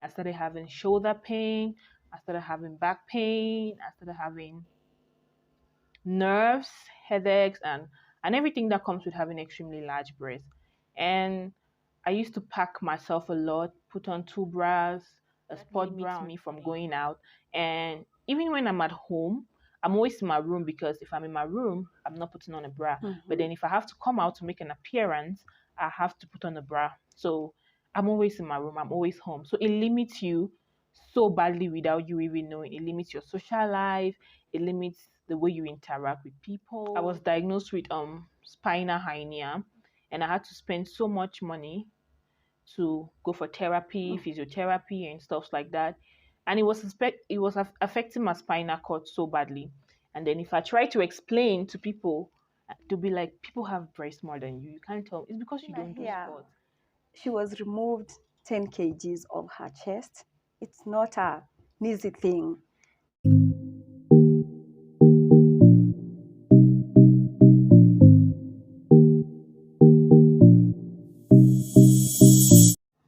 I started having shoulder pain. I started having back pain. I started having nerves, headaches, and everything that comes with having extremely large breasts. And I used to pack myself a lot, put on two bras, a sport bra me from going out. And even when I'm at home, I'm always in my room because if I'm in my room, I'm not putting on a bra. But then if I have to come out to make an appearance, I have to put on a bra. So I'm always in my room, I'm always home. So it limits you so badly without you even knowing. It limits your social life, it limits the way you interact with people. I was diagnosed with spinal hernia, and I had to spend so much money to go for therapy, physiotherapy, and stuff like that. And it was affecting my spinal cord so badly. And then if I try to explain to people, to be like, people have breasts more than you. You can't tell. It's because you don't do sports. She was removed 10 kgs of her chest. It's not an easy thing.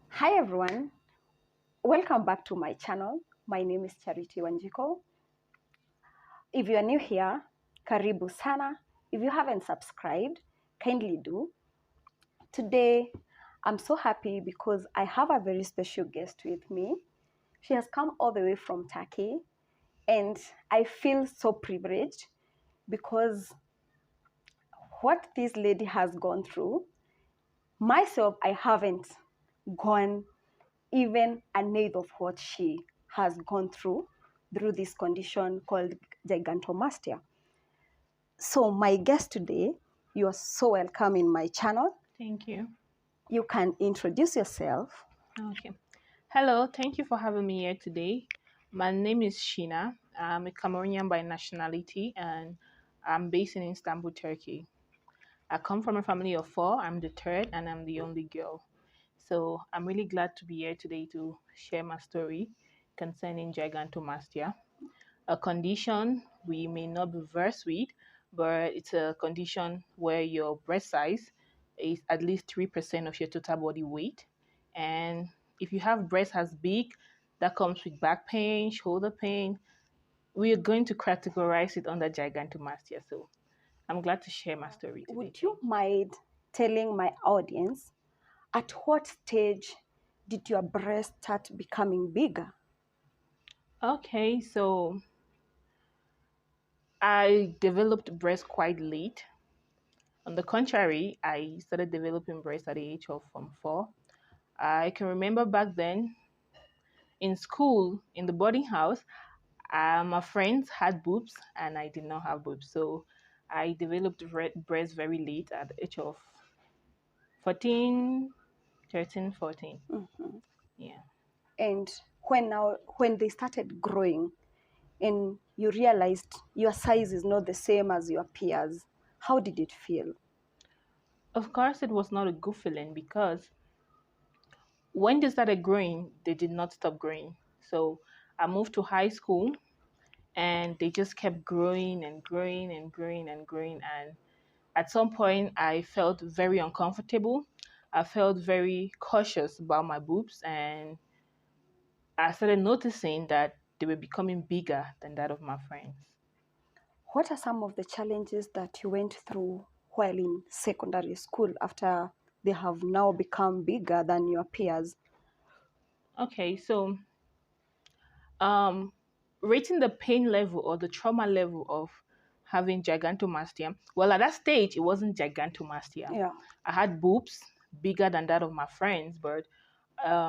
Hi everyone, welcome back to my channel. My name is Charity Wanjiko. If you are new here, karibu sana. If you haven't subscribed, kindly do. Today, I'm so happy because I have a very special guest with me. She has come all the way from Turkey, and I feel so privileged because what this lady has gone through, myself, I haven't gone even an eighth of what she has gone through this condition called gigantomastia. So my guest today, you are so welcome in my channel. Thank you. You can introduce yourself. Okay. Hello, thank you for having me here today. My name is Sheena. I'm a Cameroonian by nationality and I'm based in Istanbul, Turkey. I come from a family of four. I'm the third and I'm the only girl. So I'm really glad to be here today to share my story concerning gigantomastia, a condition we may not be versed with, but it's a condition where your breast size is at least 3% of your total body weight. And if you have breast as big, that comes with back pain, shoulder pain. We are going to categorize it under gigantomastia. So I'm glad to share my story today. Would you mind telling my audience at what stage did your breast start becoming bigger? Okay, so I developed breast quite late. On the contrary, I started developing breast at the age of 4. I can remember back then in school, in the boarding house, my friends had boobs and I did not have boobs. So I developed breast very late at the age of 14, 13, 14. Yeah. And when they started growing and you realized your size is not the same as your peers, how did it feel? Of course, it was not a good feeling because when they started growing, they did not stop growing. So I moved to high school and they just kept growing and growing and growing and growing. And at some point, I felt very uncomfortable. I felt very cautious about my boobs, and I started noticing that they were becoming bigger than that of my friends. What are some of the challenges that you went through while in secondary school after they have now become bigger than your peers? Okay, so um, rating the pain level or the trauma level of having gigantomastia. Well, at that stage, it wasn't gigantomastia. Yeah. I had boobs bigger than that of my friends, but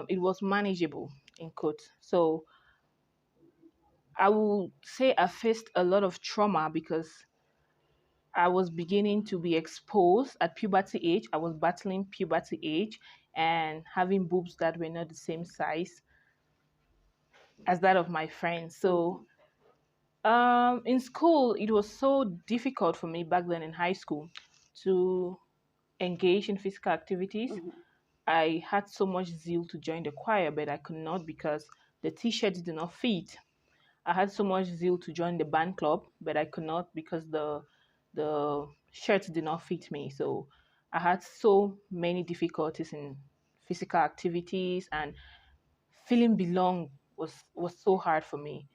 it was manageable in quotes. So I will say I faced a lot of trauma because I was beginning to be exposed at puberty age. I was battling puberty age and having boobs that were not the same size as that of my friends. So in school, it was so difficult for me back then in high school to engage in physical activities. I had so much zeal to join the choir, but I could not because the t-shirts did not fit. I had so much zeal to join the band club, but I could not because the shirts did not fit me. So I had so many difficulties in physical activities and feeling belong was so hard for me.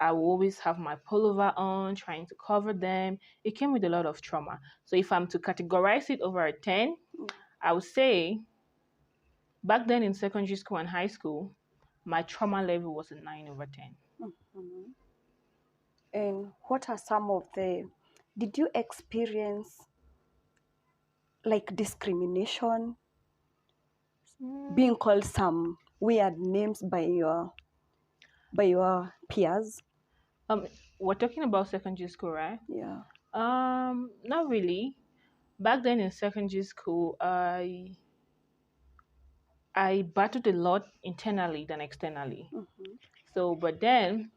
I will always have my pullover on, trying to cover them. It came with a lot of trauma. So if I'm to categorize it over a 10, I would say back then in secondary school and high school, my trauma level was a 9 over 10. Mm-hmm. And what are some of the, did you experience like discrimination, Mm, being called some weird names by your peers? um, we're talking about secondary school, right? Yeah. Not really. Back then in secondary school, I battled a lot internally than externally. Mm-hmm. So, but then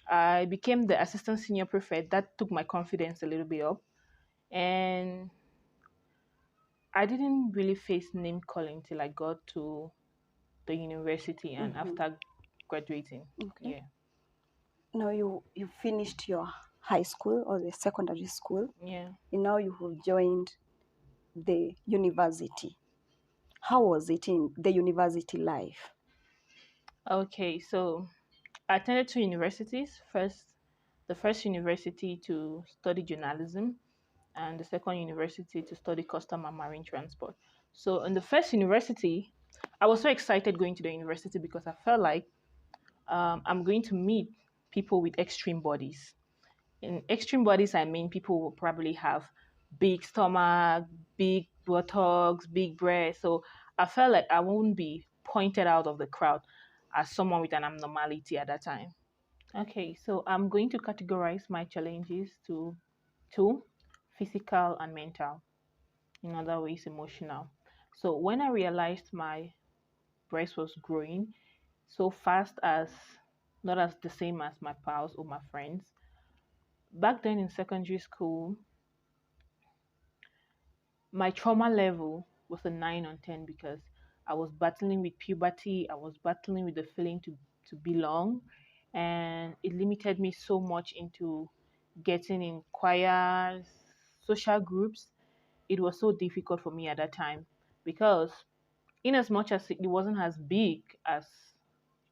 I became the assistant senior prefect. That took my confidence a little bit up, and I didn't really face name calling till I got to the university and Mm-hmm. after graduating. Okay. Yeah, Now you finished your high school or the secondary school, yeah. and now you have joined the university. How was it in the university life? Okay, so I attended two universities. The first university to study journalism, and the second university to study custom and marine transport. So, in the first university, I was so excited going to the university because I felt like I'm going to meet people with extreme bodies. In extreme bodies, I mean people will probably have big stomach, big buttocks, big breasts. So I felt like I won't be pointed out of the crowd as someone with an abnormality at that time. Okay, so I'm going to categorize my challenges to two: physical and mental, in other ways, emotional. So when I realized my breast was growing so fast, as not as the same as my pals or my friends, back then in secondary school, my trauma level was a 9 on 10 because I was battling with puberty, I was battling with the feeling to belong, and it limited me so much into getting in choirs, social groups. It was so difficult for me at that time because, in as much as it wasn't as big as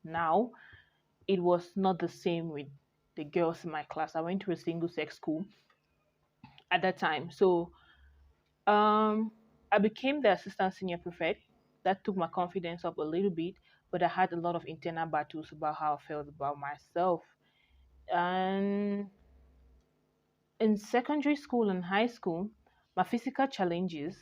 now, it was not the same with the girls in my class. I went to a single sex school at that time. So Um, I became the assistant senior prefect. That took my confidence up a little bit, but I had a lot of internal battles about how I felt about myself. And in secondary school and high school, my physical challenges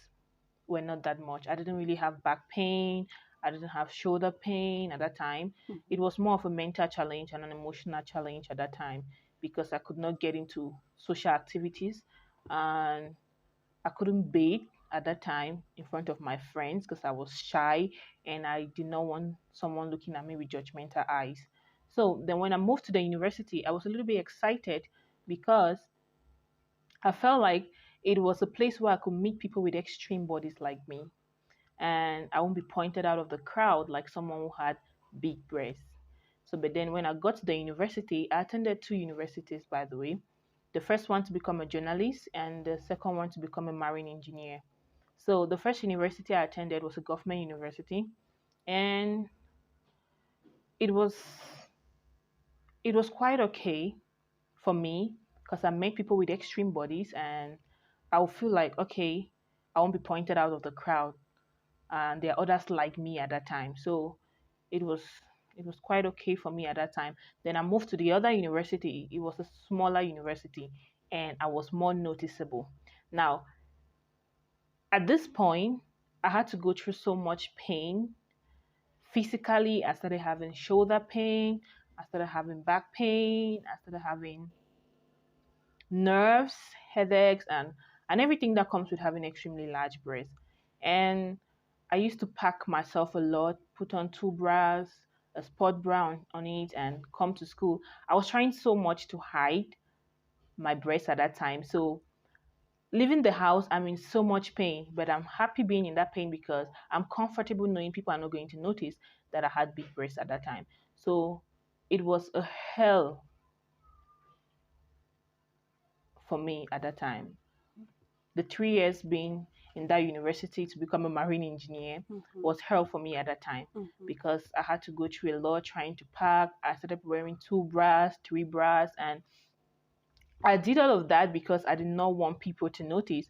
were not that much. I didn't really have back pain. I didn't have shoulder pain at that time. It was more of a mental challenge and an emotional challenge at that time because I could not get into social activities, and I couldn't bathe at that time in front of my friends because I was shy and I did not want someone looking at me with judgmental eyes. So then when I moved to the university, I was a little bit excited because I felt like it was a place where I could meet people with extreme bodies like me, and I won't be pointed out of the crowd like someone who had big breasts. So, but then when I got to the university, I attended two universities, by the way. The first one to become a journalist, and the second one to become a marine engineer. So, the first university I attended was a government university, and it was it was quite okay for me because I met people with extreme bodies, and I'll feel like okay, I won't be pointed out of the crowd, and there are others like me at that time. So it was it was quite okay for me at that time. Then I moved to the other university. It was a smaller university, and I was more noticeable. Now, at this point, I had to go through so much pain. Physically, I started having shoulder pain, I started having back pain, I started having nerves, headaches, and everything that comes with having extremely large breasts. And I used to pack myself a lot, put on two bras, a sport bra on it, and come to school. I was trying so much to hide my breasts at that time. So leaving the house, I'm in so much pain, but I'm happy being in that pain because I'm comfortable knowing people are not going to notice that I had big breasts at that time. So it was a hell for me at that time. The 3 years being in that university to become a marine engineer was hell for me at that time because I had to go through a lot trying to pack. I started wearing 2 bras, 3 bras, and I did all of that because I did not want people to notice.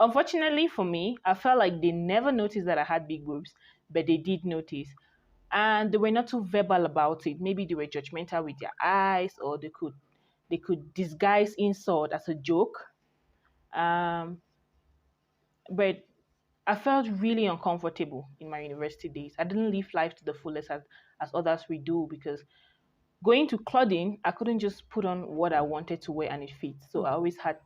Unfortunately for me, I felt like they never noticed that I had big boobs, but they did notice. And they were not too verbal about it. Maybe they were judgmental with their eyes, or they could disguise insult as a joke. Um, but I felt really uncomfortable in my university days. I didn't live life to the fullest as others we do because going to clothing, I couldn't just put on what I wanted to wear and it fits. So I always had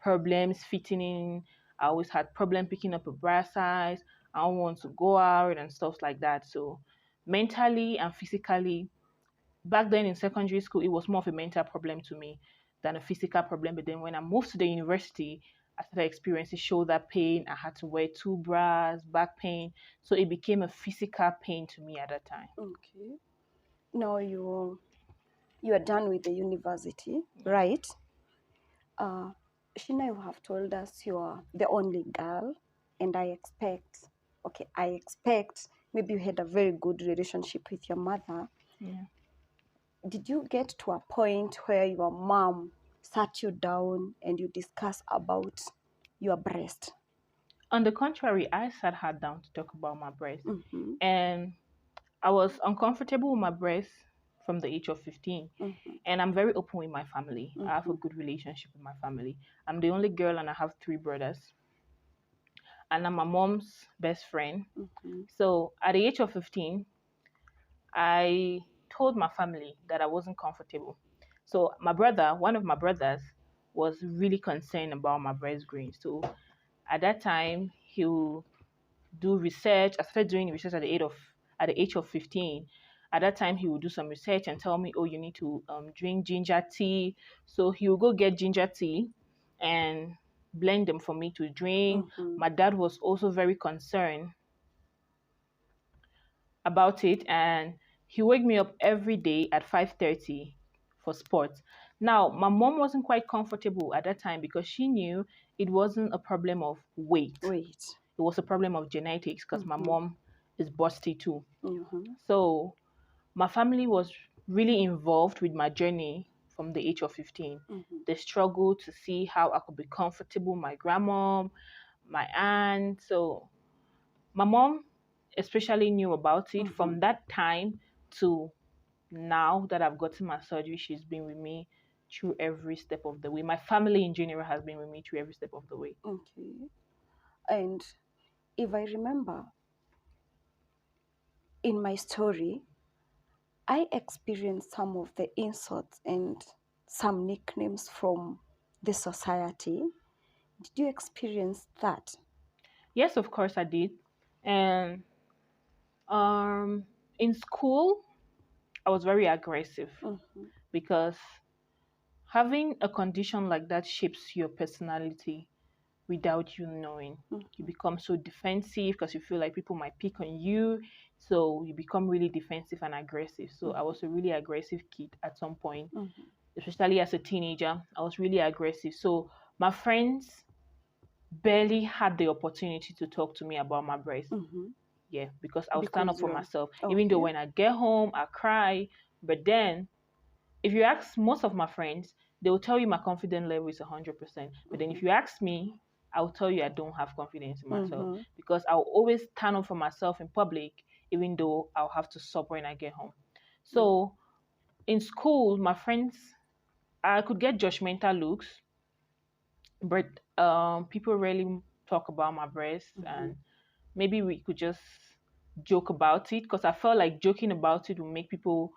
problems fitting in. I always had problem picking up a bra size. I don't want to go out and stuff like that. So mentally and physically, back then in secondary school, it was more of a mental problem to me than a physical problem. But then when I moved to the university, I started experiencing shoulder pain. I had to wear 2 bras, back pain. So it became a physical pain to me at that time. Okay. Now you are done with the university, right? Sheena, you have told us you are the only girl, and I expect maybe you had a very good relationship with your mother. Yeah. Did you get to a point where your mom sat you down and you discuss about your breast? On the contrary, I sat her down to talk about my breast. Mm-hmm. And I was uncomfortable with my breast from the age of 15. Mm-hmm. And I'm very open with my family. Mm-hmm. I have a good relationship with my family. I'm the only girl and I have 3 brothers. And I'm my mom's best friend. Mm-hmm. So at the age of 15, I told my family that I wasn't comfortable. So my brother, one of my brothers, was really concerned about my breast growing. So at that time, he will do research. I started doing research at the age of 15. At that time, he would do some research and tell me, "Oh, you need to drink ginger tea." So he would go get ginger tea and blend them for me to drink. Mm-hmm. My dad was also very concerned about it, and he wake me up every day at 5:30 for sports. Now, my mom wasn't quite comfortable at that time because she knew it wasn't a problem of weight. Wait. It was a problem of genetics because my mom is busty too. Mm-hmm. So my family was really involved with my journey from the age of 15. Mm-hmm. They struggled to see how I could be comfortable, my grandma, my aunt. So my mom especially knew about it. From that time to now that I've gotten my surgery, she's been with me through every step of the way. My family in general has been with me through every step of the way. Okay. And if I remember, in my story, I experienced some of the insults and some nicknames from the society. Did you experience that? Yes, of course I did. And in school, I was very aggressive because having a condition like that shapes your personality without you knowing. You become so defensive because you feel like people might pick on you. So you become really defensive and aggressive. So I was a really aggressive kid at some point, especially as a teenager. I was really aggressive. So my friends barely had the opportunity to talk to me about my breast. Yeah, because I'll stand up Because for you're myself. Even though okay. when I get home, I cry. But then if you ask most of my friends, they will tell you my confidence level is 100%. But then if you ask me, I'll tell you I don't have confidence in myself because I'll always stand up for myself in public, even though I'll have to stop when I get home. So in school, my friends, I could get judgmental looks, but people rarely talk about my breasts, and maybe we could just joke about it because I felt like joking about it would make people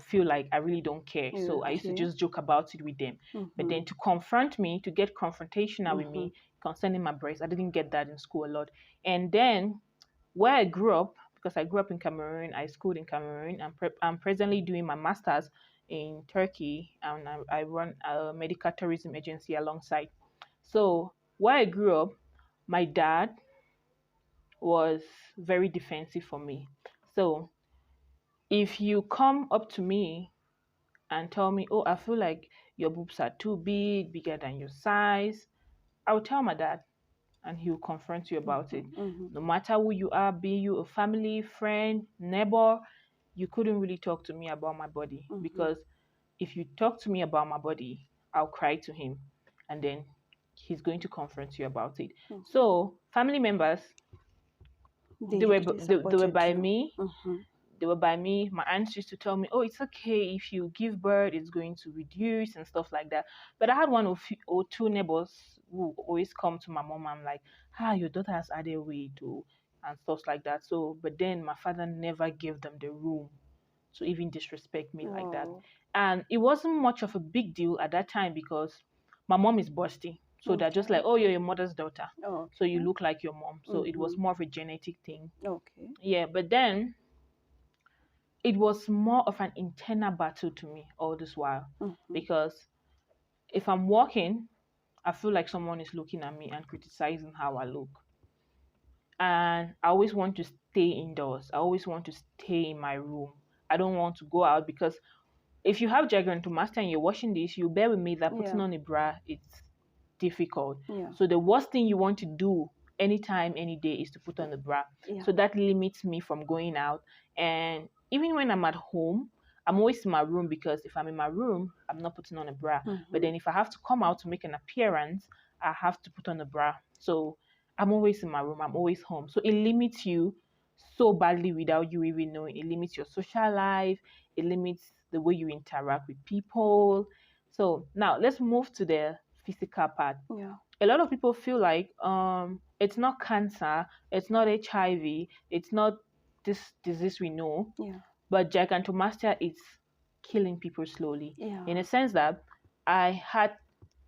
feel like I really don't care. So I used to Okay. just joke about it with them. But then to confront me, to get confrontational with me concerning my breast, I didn't get that in school a lot. And then where I grew up, because I grew up in Cameroon, I schooled in Cameroon. I'm presently doing my master's in Turkey, and I run a medical tourism agency alongside. So where I grew up, my dad was very defensive for me. So if you come up to me and tell me, "Oh, I feel like your boobs are too big, bigger than your size," I'll tell my dad and he'll confront you about it. Mm-hmm. No matter who you are, be you a family, friend, neighbor, you couldn't really talk to me about my body, because if you talk to me about my body, I'll cry to him, and then he's going to confront you about it. So family members, They really they were supported by you. me. They were by me. My aunts used to tell me, "Oh, it's okay if you give birth; it's going to reduce and stuff like that." But I had one or two neighbors who always come to my mom. I'm like, "Ah, your daughter has added weight, too," and stuff like that. So, but then my father never gave them the room to even disrespect me like that. Wow. And it wasn't much of a big deal at that time because my mom is busty. So they're just Okay. like, "Oh, you're your mother's daughter. Oh, So you okay. look like your mom." So it was more of a genetic thing. Okay. Yeah, but then it was more of an internal battle to me all this while, because if I'm walking, I feel like someone is looking at me and criticizing how I look. And I always want to stay indoors. I always want to stay in my room. I don't want to go out, because if you have gigantomastia and you're watching this, you bear with me that putting Yeah. on a bra, it's difficult. Yeah. So the worst thing you want to do anytime, any day, is to put on a bra. Yeah. So that limits me from going out. And even when I'm at home, I'm always in my room, because if I'm in my room, I'm not putting on a bra. But then if I have to come out to make an appearance, I have to put on a bra. So I'm always in my room. I'm always home. So it limits you so badly without you even knowing. It limits your social life. It limits the way you interact with people. So now let's move to the physical part. Yeah. A lot of people feel like it's not cancer, it's not HIV, it's not this disease we know, Yeah. but gigantomastia is killing people slowly. Yeah. In a sense that I had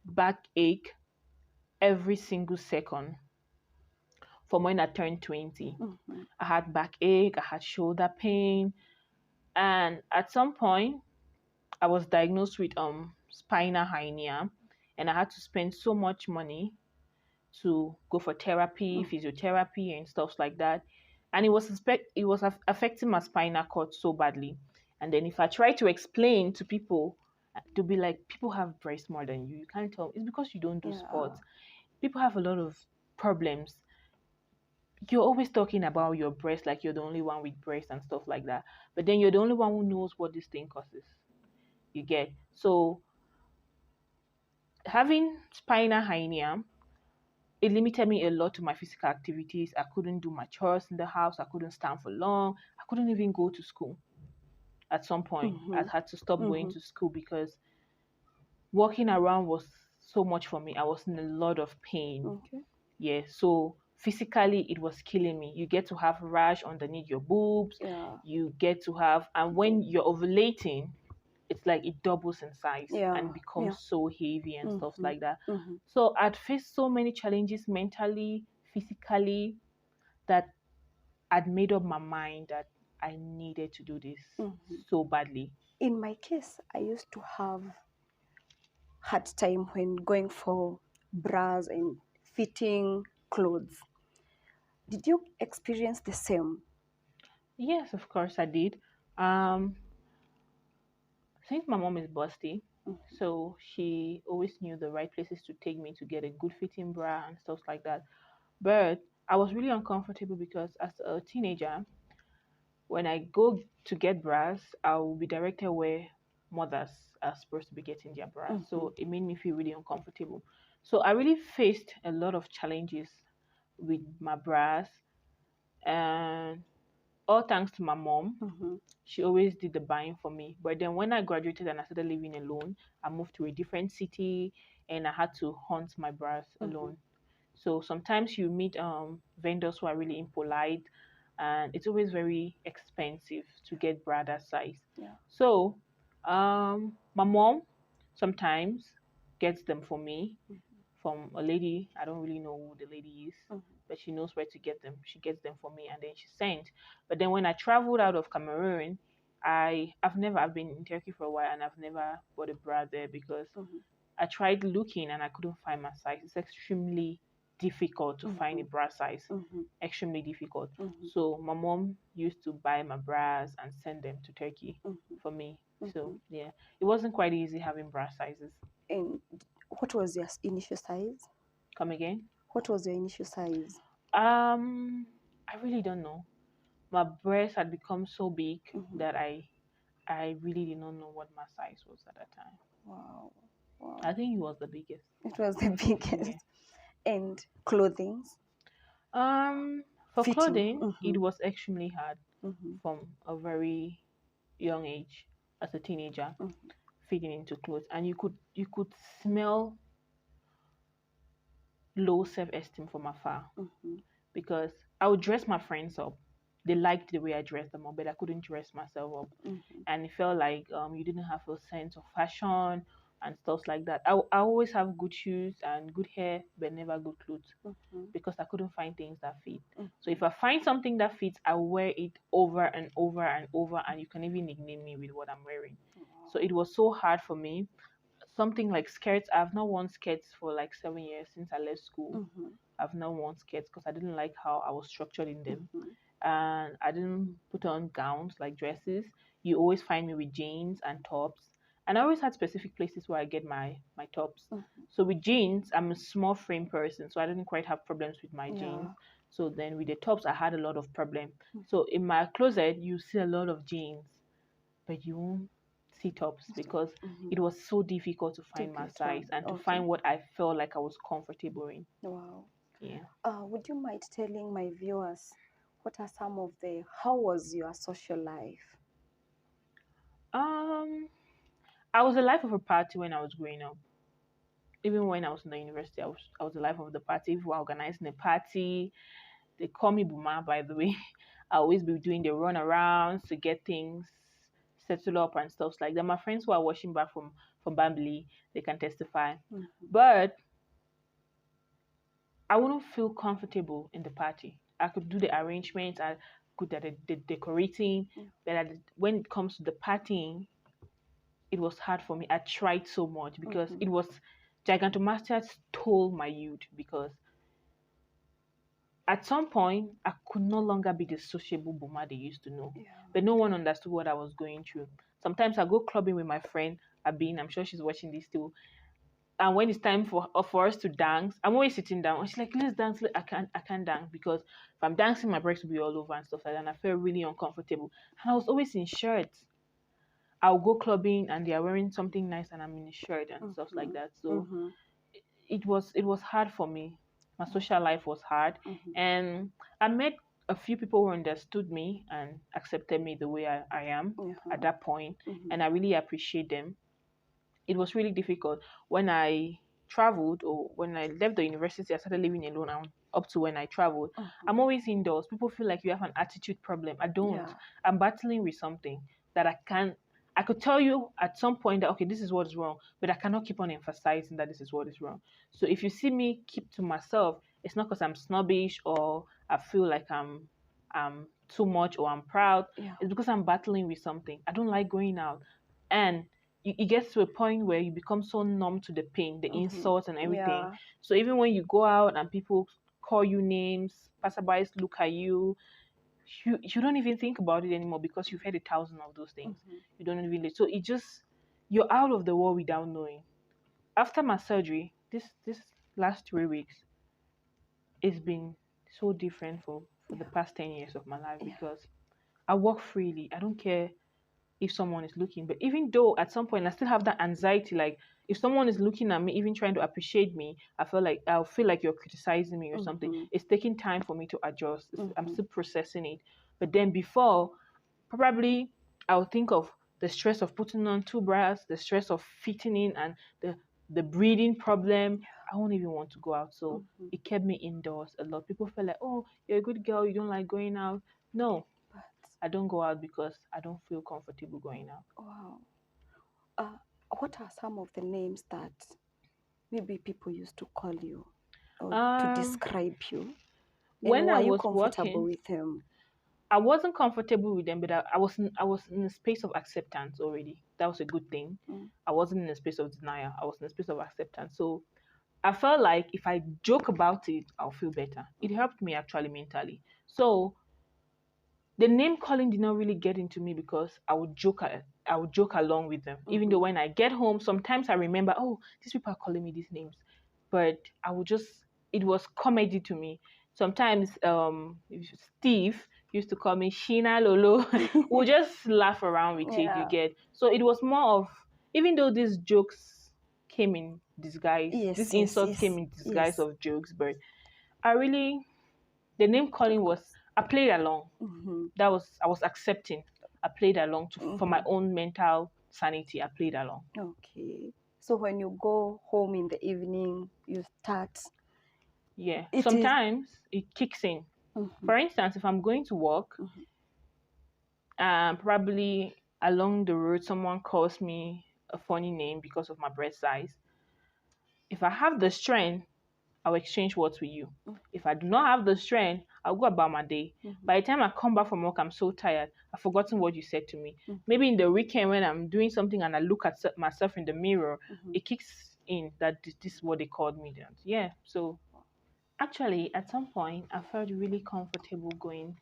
backache every single second from when I turned 20. I had backache, I had shoulder pain, and at some point I was diagnosed with spinal hernia, and I had to spend so much money to go for therapy, physiotherapy, and stuff like that. And it was affecting my spinal cord so badly. And then if I try to explain to people, to be like, people have breasts more than you. You can't tell. It's because you don't do sports. People have a lot of problems. You're always talking about your breast like you're the only one with breasts and stuff like that. But then you're the only one who knows what this thing causes. You get? So having spinal hernia, it limited me a lot to my physical activities. I couldn't do my chores in the house. I couldn't stand for long. I couldn't even go to school. At some point, I had to stop going to school because walking around was so much for me. I was in a lot of pain. Okay. Yeah, so physically it was killing me. You get to have rash underneath your boobs. Yeah. You get to have, and when you're ovulating, it's like it doubles in size and becomes so heavy and stuff like that. So I'd faced so many challenges mentally, physically, that I'd made up my mind that I needed to do this so badly. In my case, I used to have hard time when going for bras and fitting clothes. Did you experience the same? Yes, of course I did. Um, since my mom is busty, so she always knew the right places to take me to get a good fitting bra and stuff like that. But I was really uncomfortable because as a teenager, when I go to get bras, I will be directed where mothers are supposed to be getting their bras. So it made me feel really uncomfortable. So I really faced a lot of challenges with my bras, and all thanks to my mom. She always did the buying for me. But then when I graduated and I started living alone, I moved to a different city and I had to hunt my bras alone. So sometimes you meet vendors who are really impolite, and it's always very expensive to get bra that size. Yeah. So my mom sometimes gets them for me from a lady. I don't really know who the lady is, but she knows where to get them. She gets them for me and then she sent. But then when I traveled out of Cameroon, I've been in Turkey for a while and I've never bought a bra there because I tried looking and I couldn't find my size. It's extremely difficult to find a bra size. Extremely difficult. So my mom used to buy my bras and send them to Turkey for me. So yeah, it wasn't quite easy having bra sizes. And what was your initial size? Come again? What was your initial size? I really don't know. My breast had become so big Mm-hmm. that I really did not know what my size was at that time. Wow. Wow. I think it was the biggest. It was the biggest. Yeah. And clothing, For fitting. clothing, Mm-hmm. it was extremely hard Mm-hmm. from a very young age as a teenager Mm-hmm. fitting into clothes, and you could smell low self-esteem from afar Mm-hmm. because I would dress my friends up. They liked the way I dressed them up, but I couldn't dress myself up, Mm-hmm. and it felt like you didn't have a sense of fashion and stuff like that. I always have good shoes and good hair, but never good clothes Mm-hmm. because I couldn't find things that fit. So Mm-hmm. if I find something that fits, I wear it over and over and over, and you can even nickname me with what I'm wearing. So it was so hard for me. Something like skirts, I've not worn skirts for like 7 years since I left school. Mm-hmm. I've not worn skirts because I didn't like how I was structured in them, Mm-hmm. and I didn't put on gowns like dresses. You always find me with jeans and tops, and I always had specific places where I get my tops. Mm-hmm. So with jeans, I'm a small frame person, so I didn't quite have problems with my jeans. Yeah. So then with the tops, I had a lot of problem. So in my closet, you see a lot of jeans, but you won't see tops because Mm-hmm. it was so difficult to To find my get one. size and to Okay. find what I felt like I was comfortable in. Wow. Yeah. Would you mind telling my viewers what are some of the, how was your social life? Um, I was the life of a party when I was growing up. Even when I was in the university, I was the life of the party. If we're organizing a party, they call me Buma, by the way. I always be doing the runarounds to get things settled up and stuff like that. My friends who are watching back from Bambly, they can testify. Mm-hmm. But I wouldn't feel comfortable in the party. I could do the arrangements, I could do the decorating, Yeah. but when it comes to the partying, it was hard for me. I tried so much because Mm-hmm. it was gigantomastia stole my youth because at some point I could no longer be the sociable boomer they used to know. Yeah. But no one understood what I was going through. Sometimes I go clubbing with my friend Abin, I'm sure she's watching this too. And when it's time for us to dance, I'm always sitting down. And she's like, "Let's dance." I can't dance because if I'm dancing, my breasts will be all over and stuff like that. And I felt really uncomfortable. And I was always in shirts. I'll go clubbing and they are wearing something nice and I'm in a shirt and stuff like Mm-hmm. that. So Mm-hmm. it was hard for me. My social life was hard, Mm-hmm. and I met a few people who understood me and accepted me the way I am Yeah. at that point, Mm-hmm. and I really appreciate them. It was really difficult when I traveled or when I left the university. I started living alone, and up to when I traveled, Mm-hmm. I'm always indoors. People feel like you have an attitude problem. I don't. Yeah. I'm battling with something that I can't. I could tell you at some point that okay, this is what is wrong, but I cannot keep on emphasizing that this is what is wrong. So if you see me keep to myself, it's not because I'm snobbish or I feel like I'm too much or I'm proud. Yeah. It's because I'm battling with something. I don't like going out, and it gets to a point where you become so numb to the pain, the Mm-hmm. insults, and everything. Yeah. So even when you go out and people call you names, passerbys look at you, you don't even think about it anymore because you've heard 1,000 of those things. Mm-hmm. You don't really. So it just you're out of the world without knowing. After my surgery, this last 3 weeks, it's been so different for the Yeah. past 10 years of my life Yeah. because I walk freely. I don't care if someone is looking. But even though at some point I still have that anxiety, like if someone is looking at me, even trying to appreciate me, I'll feel like you're criticizing me or something. Mm-hmm. It's taking time for me to adjust. I'm Mm-hmm. still processing it. But then before, probably I'll think of the stress of putting on two bras, the stress of fitting in, and the breathing problem. I won't even want to go out. So Mm-hmm. it kept me indoors a lot. People felt like, oh, you're a good girl, you don't like going out. No, But I don't go out because I don't feel comfortable going out. wow. Uh, what are some of the names that maybe people used to call you or to Um, describe you? And when I were you was comfortable working, with them? I wasn't comfortable with them, but I was in a space of acceptance already. That was a good thing. Mm. I wasn't in a space of denial. I was in a space of acceptance. So I felt like if I joke about it, I'll feel better. It helped me actually mentally. So the name calling did not really get into me because I would joke along with them. Even Mm-hmm. though when I get home, sometimes I remember, oh, these people are calling me these names, but I would just it was comedy to me. Sometimes Steve used to call me Sheena Lolo. We'll just laugh around with it, you get. So it was more of, even though these jokes came in disguise, these insults came in disguise of jokes, but I really, the name calling was, I played along. I was accepting. I played along for my own mental sanity. I played along. Okay. So when you go home in the evening, you start. Yeah. Sometimes it kicks in. For instance, if I'm going to work, probably along the road, someone calls me a funny name because of my breast size. If I have the strength, I'll exchange words with you. If I do not have the strength, I'll go about my day. By the time I come back from work, I'm so tired. I've forgotten what you said to me. Maybe in the weekend when I'm doing something and I look at myself in the mirror, it kicks in that this is what they called me. Yeah. So actually, at some point, I felt really comfortable going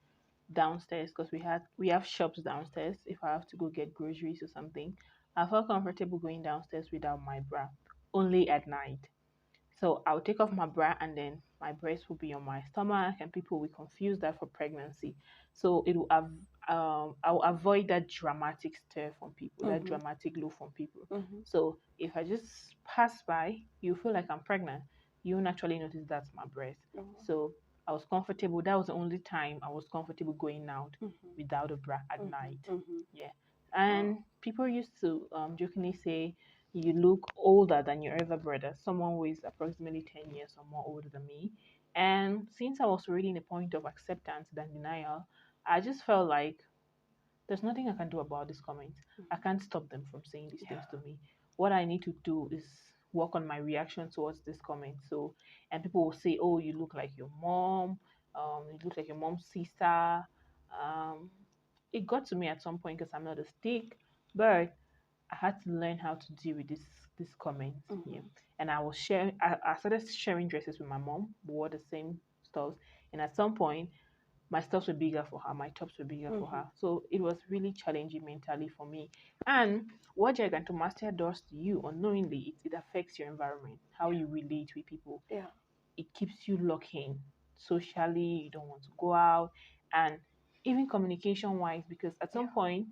downstairs because we have shops downstairs. If I have to go get groceries or something, I felt comfortable going downstairs without my bra, only at night. So I'll take off my bra and then my breast will be on my stomach, and people will confuse that for pregnancy. So it will have I'll avoid that dramatic stare from people, that dramatic look from people. So if I just pass by, you feel like I'm pregnant. You won't actually notice that's my breast. So I was comfortable. That was the only time I was comfortable going out without a bra at night. Yeah. And people used to jokingly say, you look older than your elder brother, someone who is approximately 10 years or more older than me. And since I was already in a point of acceptance than denial, I just felt like there's nothing I can do about these comments. I can't stop them from saying these things to me. What I need to do is work on my reaction towards this comment. So, and people will say, "Oh, you look like your mom. You look like your mom's sister." Um, it got to me at some point because I'm not a stick, but I had to learn how to deal with this comments. Yeah. And I was sharing. I started sharing dresses with my mom. We wore the same stuff, and at some point my stuffs were bigger for her, my tops were bigger for her. So it was really challenging mentally for me. And what gigantomastia does to you unknowingly, it affects your environment, how you relate with people. Yeah. It keeps you locked in socially, you don't want to go out, and even communication wise, because at some point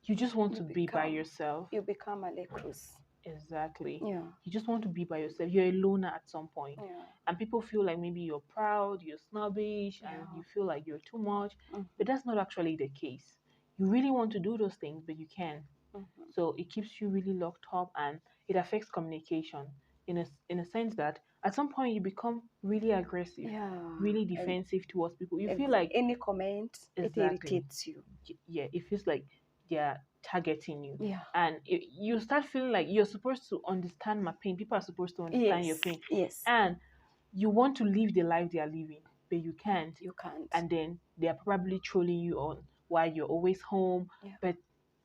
you just want to be by yourself. You become a recluse. Exactly. Yeah. You just want to be by yourself. You're a loner at some point. Yeah. And people feel like maybe you're proud, you're snobbish, and you feel like you're too much. But that's not actually the case. You really want to do those things, but you can't. So it keeps you really locked up, and it affects communication in a sense that at some point you become really aggressive, really defensive towards people. You feel like any comment, it irritates you. Yeah, it feels like they're targeting you. Yeah. And you start feeling like you're supposed to understand my pain. People are supposed to understand your pain. Yes. And you want to live the life they are living, but you can't. You can't. And then they are probably trolling you on why you're always home. But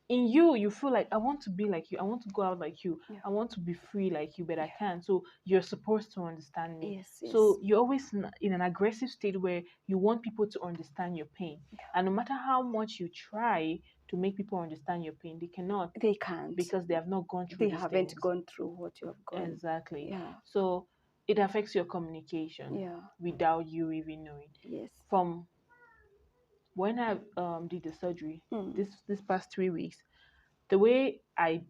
in you, you feel like, I want to be like you. I want to go out like you. I want to be free like you, but I can't. So you're supposed to understand me. Yes. So you're always in an aggressive state where you want people to understand your pain. And no matter how much you try to make people understand your pain, they cannot. They can't. Because they have not gone through They these haven't things. gone through what you have gone. Exactly. Yeah. So it affects your communication without you even knowing. Yes. From when I did the surgery, this past 3 weeks, the way I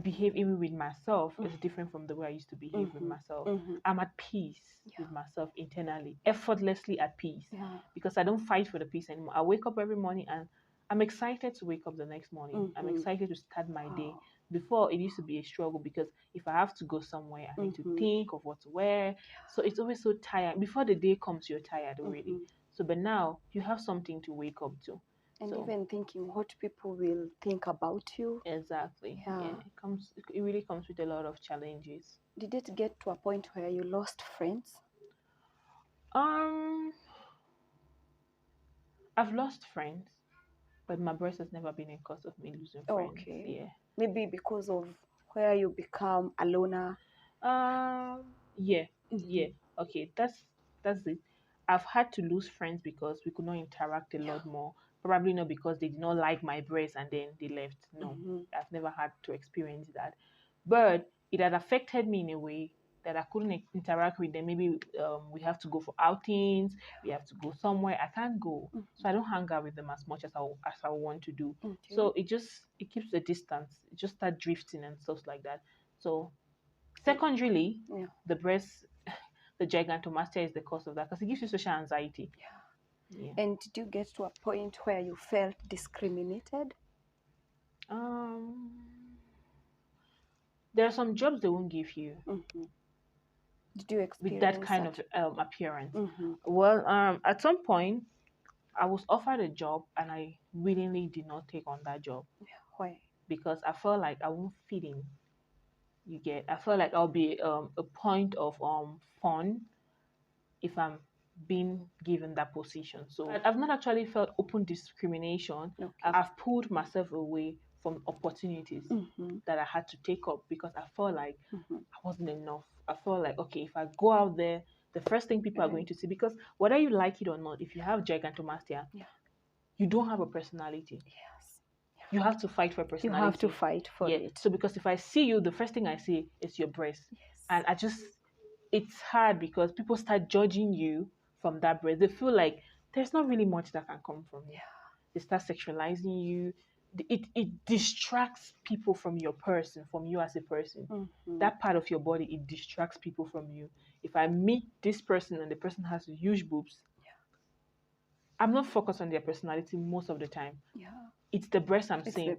behave even with myself is different from the way I used to behave with myself. I'm at peace with myself internally, effortlessly at peace, because I don't fight for the peace anymore. I wake up every morning and I'm excited to wake up the next morning. I'm excited to start my day. Before, it used to be a struggle because if I have to go somewhere, I need to think of what to wear. So it's always so tired. Before the day comes, you're tired already. So, but now you have something to wake up to. And even thinking what people will think about you. Exactly. Yeah. It really comes with a lot of challenges. Did it get to a point where you lost friends? I've lost friends, but my breast has never been a cause of me losing friends. Okay. Yeah. Maybe because of where you become a loner. Yeah. Okay, that's it. I've had to lose friends because we could not interact a lot more. Probably not because they did not like my breast and then they left. No, I've never had to experience that. But it had affected me in a way that I couldn't interact with them. Maybe we have to go for outings, we have to go somewhere. I can't go, so I don't hang out with them as much as I want to do. Okay. So it keeps the distance. It just start drifting and stuff like that. So secondarily, the breast, the gigantomastia is the cause of that because it gives you social anxiety. Yeah. And did you get to a point where you felt discriminated? There are some jobs they won't give you. Did you experience with that kind of appearance? Well, at some point, I was offered a job and I willingly did not take on that job. Why? Because I felt like I won't fit in. I felt like I'll be a point of fun if I'm being given that position. So I've not actually felt open discrimination. I've pulled myself away from opportunities that I had to take up because I felt like I wasn't enough. I felt like, okay, if I go out there, the first thing people are going to see, because whether you like it or not, if you have gigantomastia, you don't have a personality. You have to fight for a personality. You have to fight for it. So because if I see you, the first thing I see is your breast. And it's hard because people start judging you from that breast. They feel like there's not really much that can come from you. They start sexualizing you. It distracts people from your person, from you as a person. That part of your body, it distracts people from you. If I meet this person and the person has huge boobs, I'm not focused on their personality most of the time. It's the breast I'm seeing.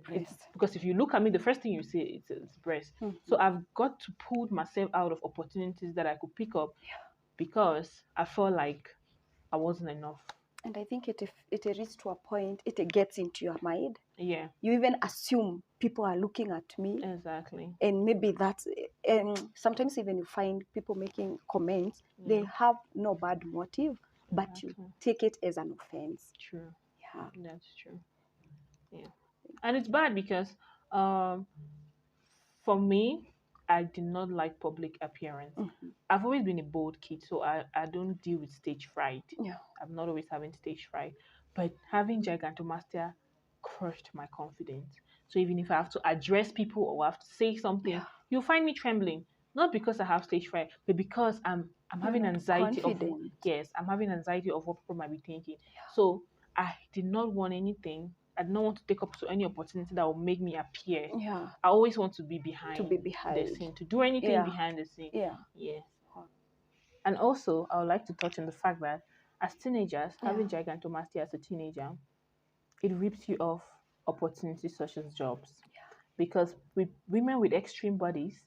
Because if you look at me, the first thing you see it's breast. So I've got to pull myself out of opportunities that I could pick up because I felt like I wasn't enough. And I think it reaches to a point, it gets into your mind. Yeah. You even assume people are looking at me. Exactly. And maybe that's, and sometimes even you find people making comments, they have no bad motive, but you take it as an offense. True. Yeah. That's true. Yeah. And it's bad because for me, I did not like public appearance. I've always been a bold kid, so I don't deal with stage fright. I'm not always having stage fright. But having gigantomastia crushed my confidence. So even if I have to address people or have to say something, you'll find me trembling. Not because I have stage fright, but because I'm having anxiety I'm having anxiety of what people might be thinking. So I did not want anything. I don't want to take up to any opportunity that will make me appear. I always want to be behind the scene, to do anything behind the scene. And also, I would like to touch on the fact that as teenagers, having gigantomastia as a teenager, it rips you off opportunities such as jobs. Because with women with extreme bodies,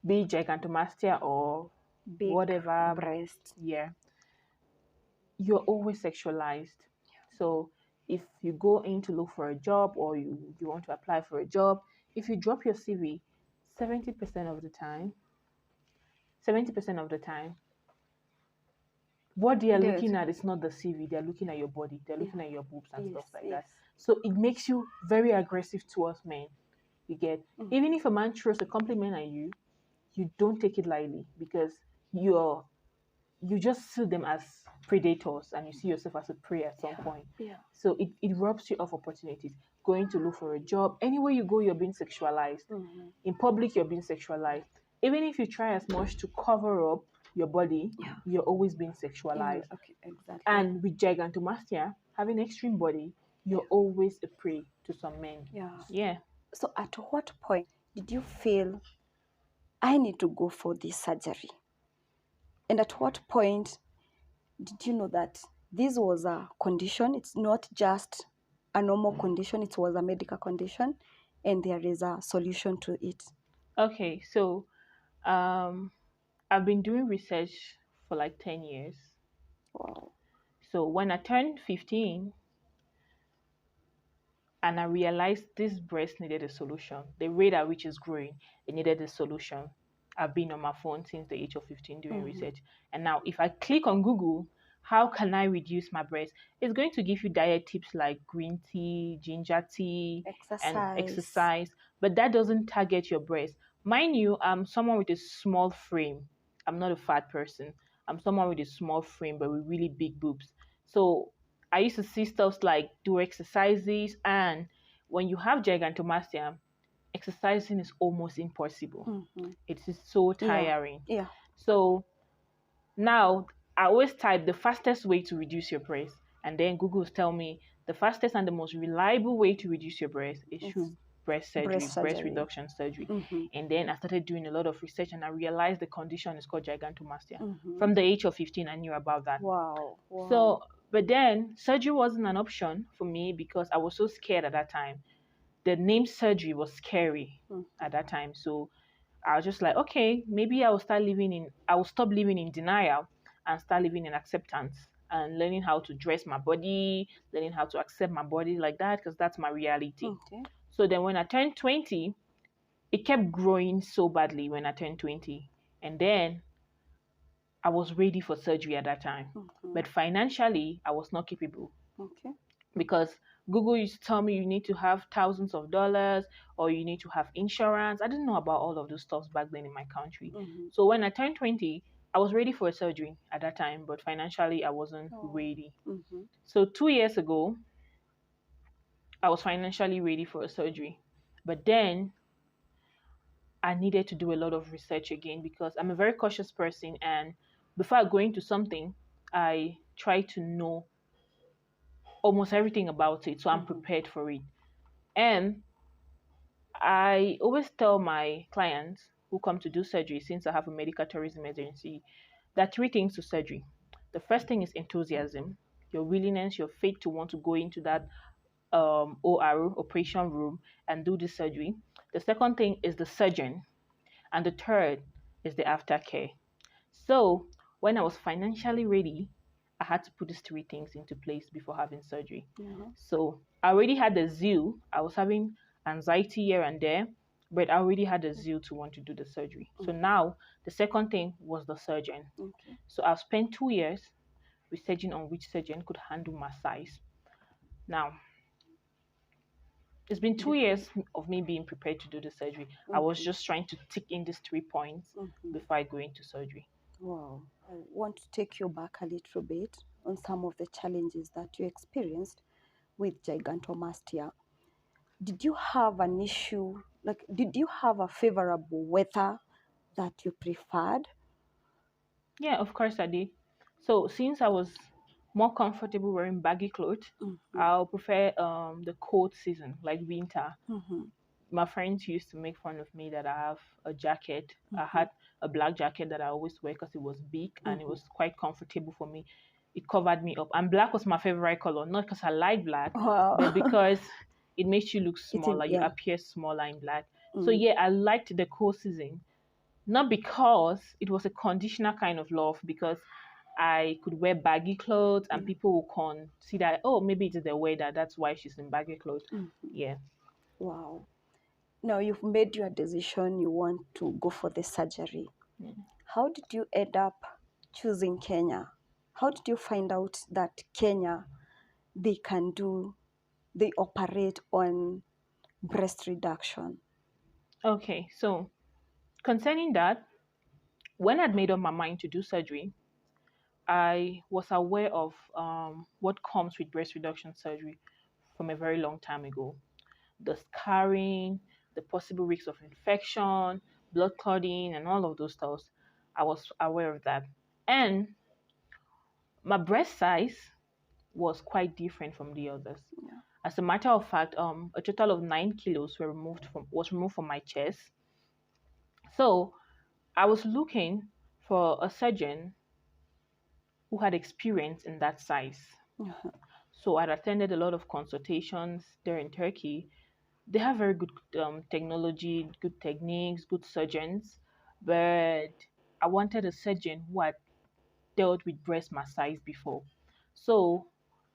be it gigantomastia or big whatever breast, you're always sexualized. So if you go in to look for a job or you want to apply for a job, if you drop your CV, 70% of the time, what they are looking at is not the CV. They're looking at your body. They're looking at your boobs and stuff like that. So it makes you very aggressive towards men. You get, even if a man throws a compliment at you, you don't take it lightly because you just see them as predators and you see yourself as a prey at some point. So it robs you of opportunities. Going to look for a job, anywhere you go, you're being sexualized. In public, you're being sexualized. Even if you try as much to cover up your body, you're always being sexualized. Exactly. And with gigantomastia, having extreme body, you're always a prey to some men. So at what point did you feel, I need to go for this surgery? And at what point did you know that this was a condition? It's not just a normal condition, it was a medical condition, and there is a solution to it. Okay, so I've been doing research for like 10 years. Wow. So when I turned 15 and I realized this breast needed a solution, the rate at which it's growing, it needed a solution. I've been on my phone since the age of 15 doing research. And now if I click on Google, how can I reduce my breast? It's going to give you diet tips like green tea, ginger tea, and exercise. But that doesn't target your breast. Mind you, I'm someone with a small frame. I'm not a fat person. I'm someone with a small frame, but with really big boobs. So I used to see stuff like do exercises. And when you have gigantomastia, exercising is almost impossible. Mm-hmm. It is so Yeah. tiring. Yeah. So now I always type the fastest way to reduce your breast, and then Google will tell me the fastest and the most reliable way to reduce your breast is It's through breast surgery, breast breast surgery. reduction surgery. Mm-hmm. And then I started doing a lot of research, and I realized the condition is called gigantomastia. Mm-hmm. From the age of 15, I knew about that. Wow. Wow. So, but then surgery wasn't an option for me because I was so scared at that time. The name surgery was scary at that time. So I was just like, okay, maybe I will stop living in denial and start living in acceptance and learning how to dress my body, learning how to accept my body like that, because that's my reality. Okay. So then when I turned 20, it kept growing so badly when I turned 20. And then I was ready for surgery at that time. Mm-hmm. But financially, I was not capable Okay. because Google used to tell me you need to have thousands of dollars or you need to have insurance. I didn't know about all of those stuff back then in my country. Mm-hmm. So when I turned 20, I was ready for a surgery at that time, but financially I wasn't ready. Mm-hmm. So 2 years ago, I was financially ready for a surgery. But then I needed to do a lot of research again because I'm a very cautious person, and before I go into something, I try to know almost everything about it so I'm prepared for it. And I always tell my clients who come to do surgery, since I have a medical tourism agency, there are three things to surgery. The first thing is enthusiasm, your willingness, your faith to want to go into that OR, operation room, and do the surgery. The second thing is the surgeon. And the third is the aftercare. So when I was financially ready, I had to put these three things into place before having surgery. Mm-hmm. So I already had the zeal. I was having anxiety here and there, but I already had the zeal to want to do the surgery. So now the second thing was the surgeon. Okay. So I've spent 2 years researching on which surgeon could handle my size. Now, it's been 2 years of me being prepared to do the surgery. I was just trying to tick in these 3 points before I go into surgery. Wow. I want to take you back a little bit on some of the challenges that you experienced with gigantomastia. Did you have an issue? Like, did you have a favorable weather that you preferred? Yeah, of course I did. So since I was more comfortable wearing baggy clothes, I'll prefer the cold season, like winter. My friends used to make fun of me that I have a jacket. I had a black jacket that I always wear because it was big and it was quite comfortable for me. It covered me up. And black was my favorite color, not because I like black, Wow. but because it makes you look It's smaller. You yeah. appear smaller in black. So yeah, I liked the cold season. Not because it was a conditional kind of love, because I could wear baggy clothes and people will consider, oh, maybe it's the weather. That's why she's in baggy clothes. Yeah. Wow. Now you've made your decision, you want to go for the surgery. How did you end up choosing Kenya? How did you find out that Kenya, they operate on breast reduction? Okay, so concerning that, when I'd made up my mind to do surgery, I was aware of what comes with breast reduction surgery from a very long time ago. The scarring, the possible risks of infection, blood clotting, and all of those stuff. I was aware of that. And my breast size was quite different from the others. Yeah. As a matter of fact, a total of 9 kilos was removed from my chest. So I was looking for a surgeon who had experience in that size. So I'd attended a lot of consultations there in Turkey. They have very good technology, good techniques, good surgeons, but I wanted a surgeon who had dealt with breast massage before. So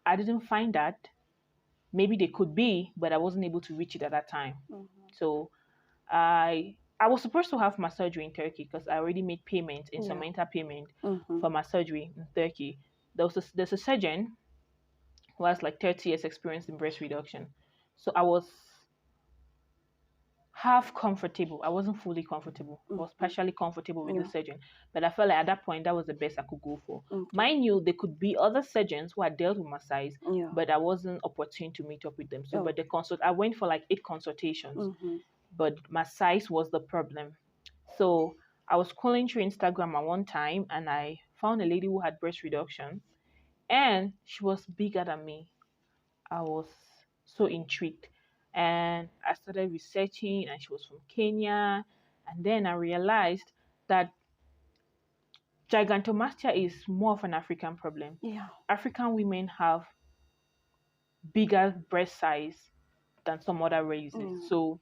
I didn't find that. Maybe they could be, but I wasn't able to reach it at that time. So I was supposed to have my surgery in Turkey because I already made payment, instrumental payment for my surgery in Turkey. There's a surgeon who has like 30 years experience in breast reduction. So I was half comfortable. I wasn't fully comfortable. I was partially comfortable with the surgeon. But I felt like at that point that was the best I could go for. Mind you, there could be other surgeons who had dealt with my size, but I wasn't opportune to meet up with them. So but I went for like 8 consultations. but my size was the problem. So I was scrolling through Instagram at one time and I found a lady who had breast reduction and she was bigger than me. I was so intrigued and I started researching, and she was from Kenya. And then I realized that gigantomastia is more of an African problem. Yeah. African women have bigger breast size than some other races. So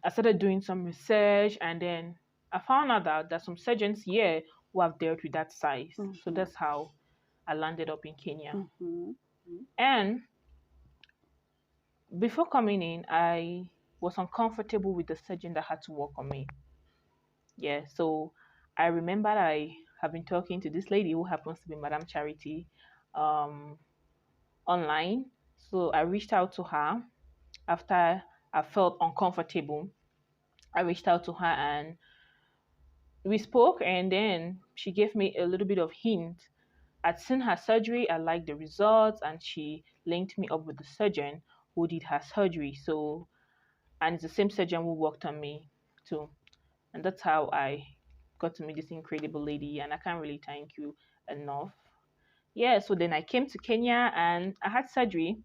I started doing some research, and then I found out that there's some surgeons here who have dealt with that size. So that's how I landed up in Kenya. And before coming in, I was uncomfortable with the surgeon that had to work on me. Yeah, so I remember I have been talking to this lady who happens to be Madam Charity um, online. So I reached out to her after I felt uncomfortable. I reached out to her and we spoke, and then she gave me a little bit of hint. I'd seen her surgery, I liked the results, and she linked me up with the surgeon who did her surgery. So, and it's the same surgeon who worked on me too. And that's how I got to meet this incredible lady, and I can't really thank you enough. Yeah, so then I came to Kenya and I had surgery.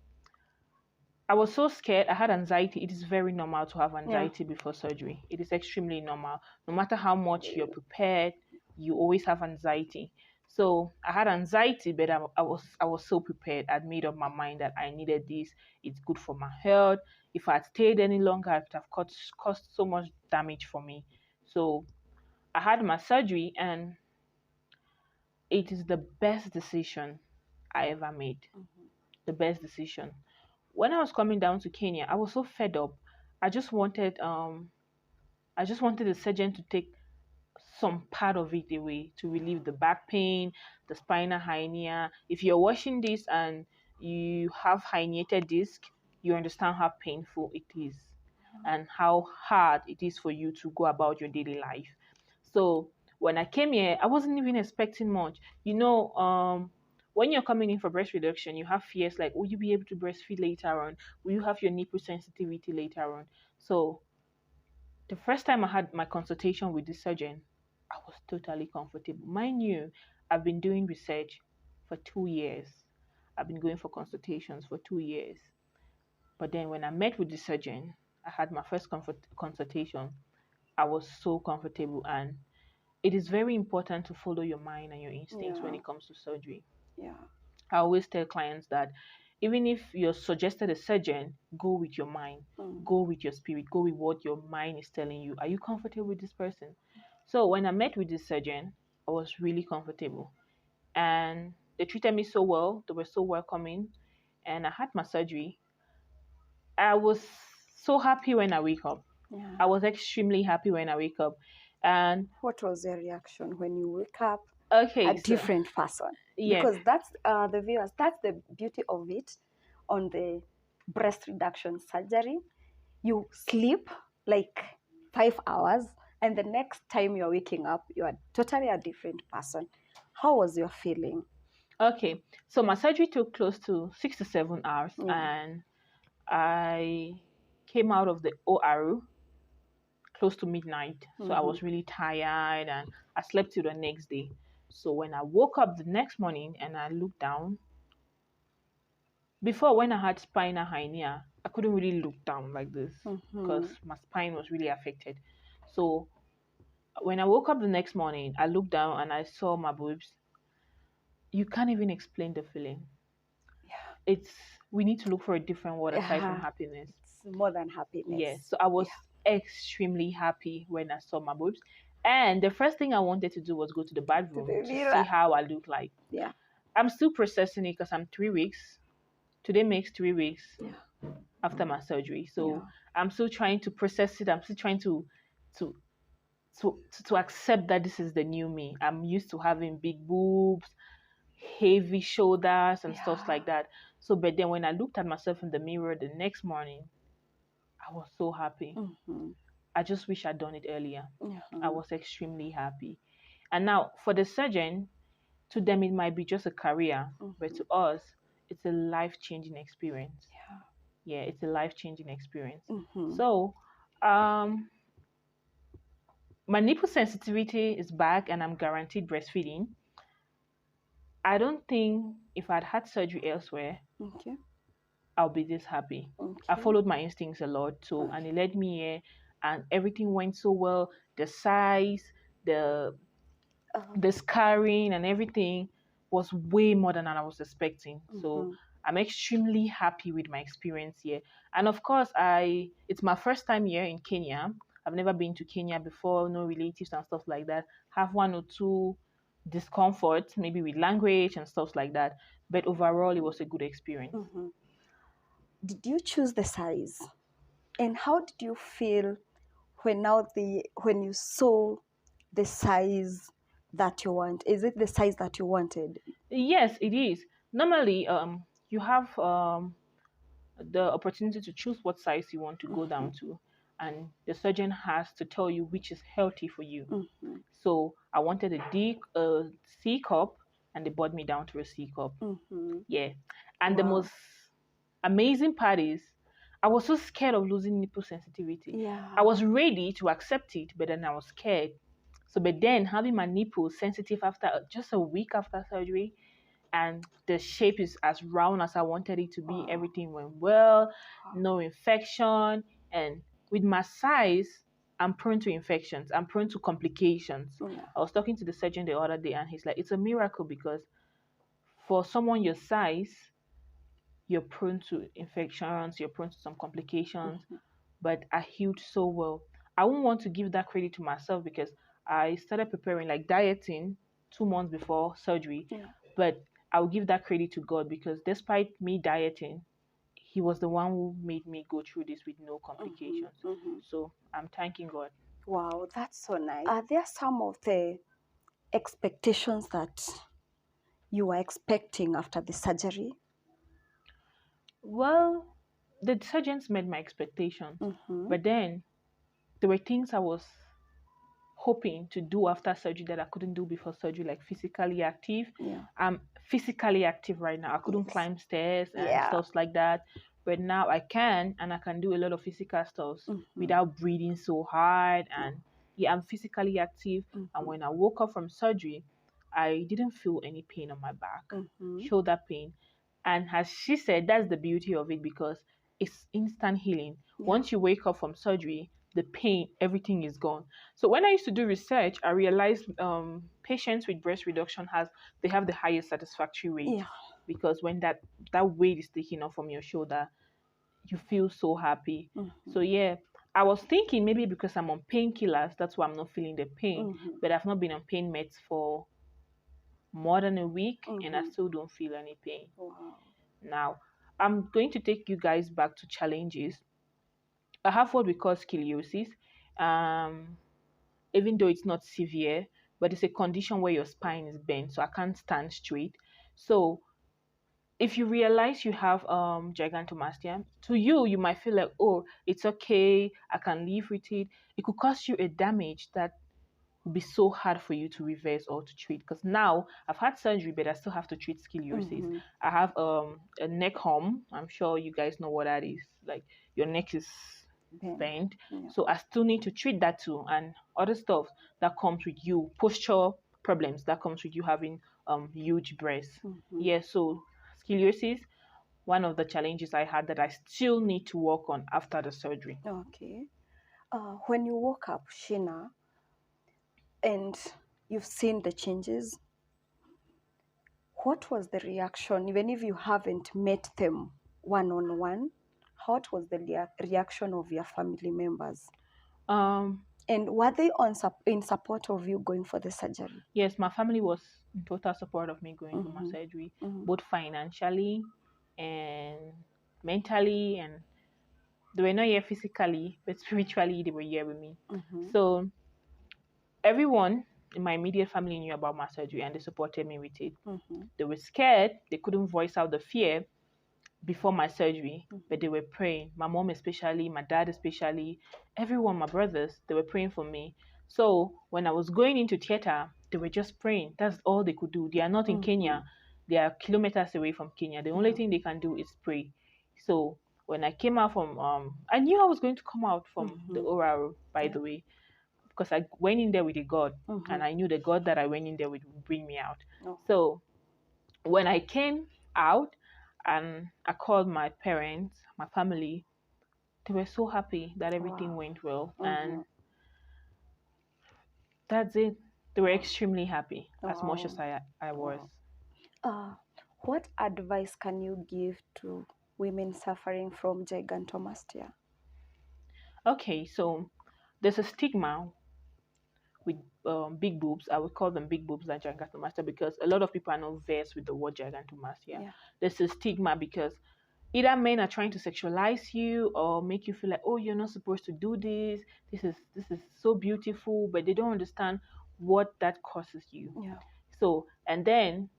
I was so scared. I had anxiety. It is very normal to have anxiety before surgery. It is extremely normal. No matter how much you're prepared, you always have anxiety. So I had anxiety, but I was so prepared. I'd made up my mind that I needed this. It's good for my health. If I had stayed any longer, it would have caused so much damage for me. So I had my surgery, and it is the best decision I ever made. The best decision. When I was coming down to Kenya, I was so fed up. I just wanted I just wanted the surgeon to take some part of it away to relieve the back pain, the spinal hernia. If you're watching this and you have herniated disc, you understand how painful it is and how hard it is for you to go about your daily life. So when I came here, I wasn't even expecting much. When you're coming in for breast reduction, you have fears like, will you be able to breastfeed later on? Will you have your nipple sensitivity later on? So the first time I had my consultation with the surgeon, I was totally comfortable. Mind you, I've been doing research for 2 years. I've been going for consultations for 2 years. But then when I met with the surgeon, I had my first consultation. I was so comfortable, and it is very important to follow your mind and your instincts when it comes to surgery. Yeah. I always tell clients that even if you're suggested a surgeon, go with your mind, go with your spirit, go with what your mind is telling you. Are you comfortable with this person? So when I met with this surgeon, I was really comfortable, and they treated me so well. They were so welcoming, and I had my surgery. I was so happy when I wake up. Yeah. I was extremely happy when I wake up. And What was your reaction when you wake up okay, a different person? yeah, Because that's the viewers, that's the beauty of it on the breast reduction surgery. You sleep like 5 hours, and the next time you're waking up, you are totally a different person. How was your feeling? okay. So my surgery took close to 6 to 7 hours, Yeah. and I came out of the OR close to midnight. So I was really tired, and I slept till the next day. So when I woke up the next morning and I looked down, before when I had spinal hernia, I couldn't really look down like this because my spine was really affected. So when I woke up the next morning, I looked down and I saw my boobs. You can't even explain the feeling. Yeah. It's We need to look for a different word aside from happiness. It's more than happiness. Yes. So I was extremely happy when I saw my boobs. And the first thing I wanted to do was go to the bathroom to see how I look like. Yeah. I'm still processing it because I'm 3 weeks. Today makes 3 weeks after my surgery. So I'm still trying to process it. I'm still trying to to accept that this is the new me. I'm used to having big boobs, heavy shoulders, and stuff like that. So, but then when I looked at myself in the mirror the next morning, I was so happy. I just wish I'd done it earlier. I was extremely happy. And now, for the surgeon, to them it might be just a career, but to us, it's a life-changing experience. Yeah, it's a life-changing experience. Mm-hmm. So, my nipple sensitivity is back and I'm guaranteed breastfeeding. I don't think if I'd had surgery elsewhere, Okay. I'll be this happy. I Okay. followed my instincts a lot, so and Okay. it led me here, and everything went so well. The size, the Uh, the scarring, and everything was way more than I was expecting. So mm-hmm. I'm extremely happy with my experience here. And of course, I it's my first time here in Kenya. I've never been to Kenya before, no relatives and stuff like that. Have one or two discomforts, maybe with language and stuff like that. But overall, it was a good experience. Mm-hmm. Did you choose the size? And how did you feel when you saw the size that you want? Is it the size that you wanted? Yes, it is. Normally, you have the opportunity to choose what size you want to go down to, and the surgeon has to tell you which is healthy for you. Mm-hmm. So I wanted a C cup, and they brought me down to a C cup. Mm-hmm. Yeah, and the Wow. most amazing part is, I was so scared of losing nipple sensitivity. I Yeah. was ready to accept it, but then I was scared. So, but then having my nipples sensitive after just a week after surgery, and the shape is as round as I wanted it to be. Wow. Everything went well, Wow. no infection. And with my size, I'm prone to infections, I'm prone to complications. Yeah. I was talking to the surgeon the other day, and he's like, it's a miracle because for someone your size, you're prone to infections, you're prone to some complications, but I healed so well. I won't want to give that credit to myself because I started preparing like dieting 2 months before surgery, Yeah. but I'll give that credit to God because despite me dieting, He was the one who made me go through this with no Mm-hmm. complications. Mm-hmm. So I'm thanking God. Wow, that's so nice. Are there some of the expectations that you were expecting after the surgery? Well, the surgeons met my expectations, Mm-hmm. but then there were things I was hoping to do after surgery that I couldn't do before surgery, like physically active. Yeah. I'm physically active right now. I couldn't Yes. climb stairs and Yeah. stuff like that. But now I can, and I can do a lot of physical stuff Mm-hmm. without breathing so hard. And yeah, I'm physically active. And Mm-hmm. when I woke up from surgery, I didn't feel any pain on my back, Mm-hmm. shoulder pain. And as she said, that's the beauty of it because it's instant healing. Yeah. Once you wake up from surgery, the pain, everything is gone. So when I used to do research, I realized patients with breast reduction they have the highest satisfactory rate Yeah. because when that weight is taken off from your shoulder, you feel so happy. Mm-hmm. So yeah, I was thinking maybe because I'm on painkillers, that's why I'm not feeling the pain. Mm-hmm. But I've not been on pain meds for more than a week, and I Mm-hmm. still don't feel any pain. Wow. Now, I'm going to take you guys back to challenges. I have what we call scoliosis. Um, Even though it's not severe, but it's a condition where your spine is bent, so I can't stand straight. So if you realize you have gigantomastia, to you, you might feel like, oh, it's okay, I can live with it. It could cause you a damage that would be so hard for you to reverse or to treat. Because now I've had surgery, but I still have to treat scoliosis. Mm-hmm. I have a neck hum. I'm sure you guys know what that is. Like your neck is Then. bent. Yeah. So I still need to treat that too, and other stuff that comes with you, posture problems that comes with you having huge breasts. Mm-hmm. Yeah, so scoliosis, one of the challenges I had that I still need to work on after the surgery. Okay. When you woke up, Sheena, and you've seen the changes, what was the reaction, even if you haven't met them one on one? What was the reaction of your family members? Um, And were they in support of you going for the surgery? yes, my family was in total support of me going for my Mm-hmm. surgery, Mm-hmm. both financially and mentally, and they were not here physically, but spiritually they were here with me. Mm-hmm. So everyone in my immediate family knew about my surgery and they supported me with it. Mm-hmm. They were scared, they couldn't voice out the fear before my surgery, but they were praying. My mom, especially, my dad, especially, everyone, my brothers, they were praying for me. So when I was going into theater, they were just praying. That's all they could do. They are not in Mm-hmm. Kenya, they are kilometers away from Kenya. The only Yeah. thing they can do is pray. So when I came out from I knew I was going to come out from the Mm-hmm. oral, by Yeah. the way, because I went in there with a God, Mm-hmm. and I knew the God that I went in there with would bring me out. No. So when I came out and I called my parents, my family, they were so happy that everything Wow. went well, Mm-hmm. and that's it. They were extremely happy, as much as Oh. I was. Wow. Uh, what advice can you give to women suffering from gigantomastia? Okay, so there's a stigma with big boobs. I would call them big boobs like gigantomastia because a lot of people are not versed with the word gigantomastia. Yeah. There's a stigma because either men are trying to sexualize you or make you feel like, oh, you're not supposed to do this. This is so beautiful, but they don't understand what that causes you. Yeah. So, and then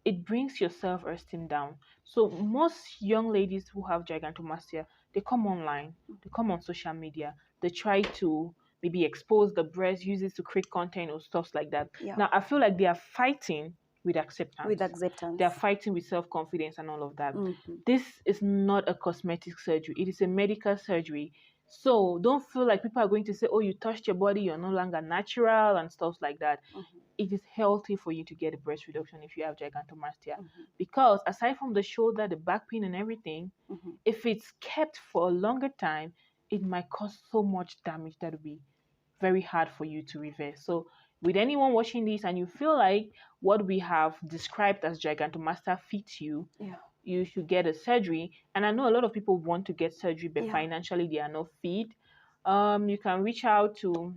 it brings your self-esteem down. So most young ladies who have gigantomastia, they come online, they come on social media, they try to maybe expose the breast, use it to create content or stuff like that. Yeah. Now I feel like they are fighting with With acceptance. They are acceptance. fighting with self-confidence and all of that. Mm-hmm. This is not a cosmetic surgery. It is a medical surgery. So don't feel like people are going to say, oh, you touched your body, you're no longer natural and stuff like that. Mm-hmm. It is healthy for you to get a breast reduction if you have gigantomastia. Mm-hmm. Because aside from the shoulder, the back pain and everything, Mm-hmm. if it's kept for a longer time, it might cause so much damage that will be very hard for you to reverse. So with anyone watching this and you feel like what we have described as gigantomastia fits you, Yeah. you should get a surgery. And I know a lot of people want to get surgery, but Yeah. financially they are not fit. You can reach out to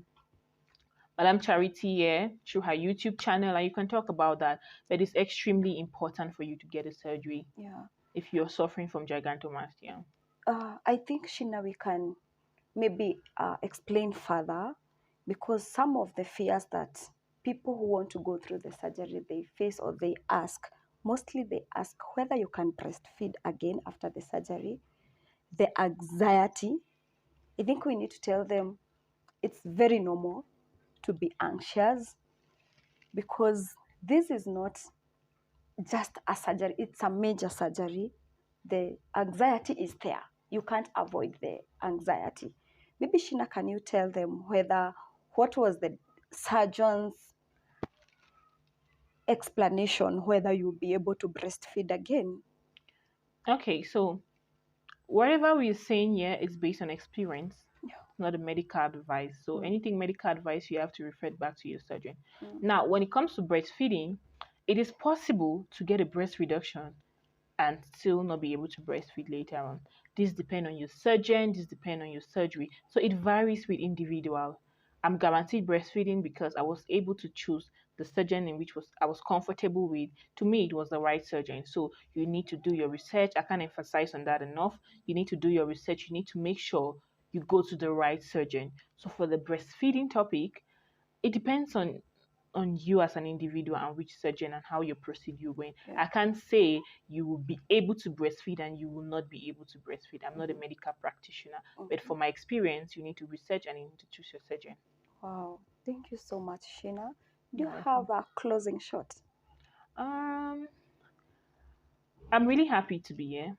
Madam Charity here through her YouTube channel, and you can talk about that. But it's extremely important for you to get a surgery Yeah. if you're suffering from gigantomastia. I think Shina, we can maybe explain further, because some of the fears that people who want to go through the surgery they face or they ask, mostly they ask whether you can breastfeed again after the surgery. The anxiety, I think we need to tell them it's very normal to be anxious, because this is not just a surgery, it's a major surgery. The anxiety is there. You can't avoid the anxiety. Maybe Shina, can you tell them what was the surgeon's explanation whether you'll be able to breastfeed again? Okay, so whatever we're saying here is based on experience, Yeah. not a medical advice. So Mm. anything medical advice, you have to refer back to your surgeon. Mm. Now, when it comes to breastfeeding, it is possible to get a breast reduction and still not be able to breastfeed later on. This depends on your surgeon, this depends on your surgery. So it varies with individual. I'm guaranteed breastfeeding because I was able to choose the surgeon in which was I was comfortable with. To me, it was the right surgeon. So you need to do your research. I can't emphasize on that enough. You need to do your research. You need to make sure you go to the right surgeon. So for the breastfeeding topic, it depends on you as an individual and which surgeon and how your procedure went. Yeah. I can't say you will be able to breastfeed and you will not be able to breastfeed. I'm not a medical practitioner, but for my experience, you need to research and you need to choose your surgeon. Wow. Thank you so much, Shina. Do You're you have welcome. a closing shot? Um, I'm really happy to be here.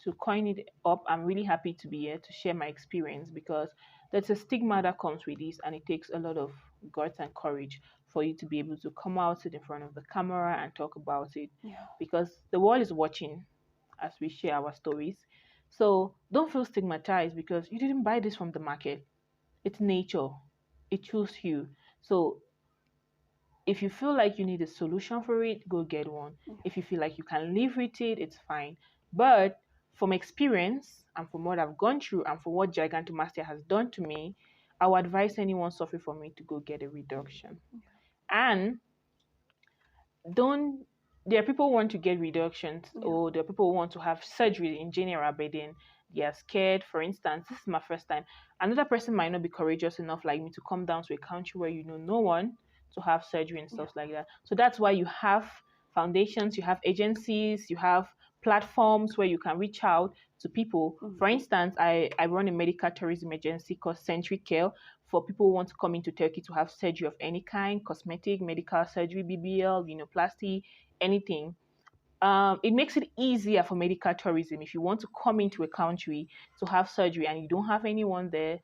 To coin it up, I'm really happy to be here to share my experience because there's a stigma that comes with this, and it takes a lot of guts and courage for you to be able to come out, sit in front of the camera, and talk about it Yeah. because the world is watching as we share our stories. So don't feel stigmatized because you didn't buy this from the market. It's nature, it chose you. So if you feel like you need a solution for it, go get one. If you feel like you can live with it, it's fine. But from experience and from what I've gone through and from what gigantomastia has done to me, I would advise anyone suffering from it to go get a reduction. And don't there are people who want to get reductions or there are people who want to have surgery in general, but then they are scared. For instance, this is my first time. Another person might not be courageous enough like me to come down to a country where you know no one to have surgery and stuff like that. So that's why you have foundations, you have agencies, you have platforms where you can reach out to people. For instance, I run a medical tourism agency called Centric Care for people who want to come into Turkey to have surgery of any kind, cosmetic, medical surgery, BBL, plasty, anything. it makes it easier for medical tourism. If you want to come into a country to have surgery and you don't have anyone there,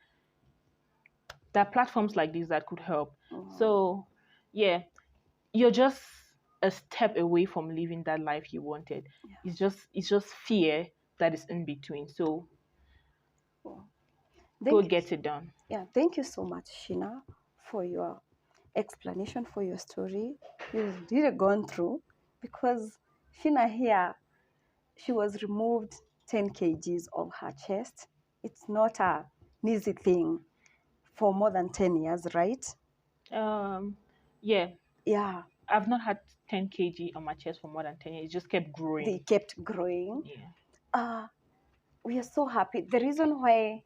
there are platforms like this that could help. So, yeah, you're just a step away from living that life you wanted. It's just fear that is in between. So go Thank you. get it done. Yeah, thank you so much, Sheena, for your explanation, for your story. You've really gone through, because Sheena here, she was removed 10 kgs of her chest. It's not an easy thing for more than 10 years, right? Yeah, Yeah, I've not had 10 kg on my chest for more than 10 years. It just kept growing. they kept growing. Yeah. We are so happy. The reason why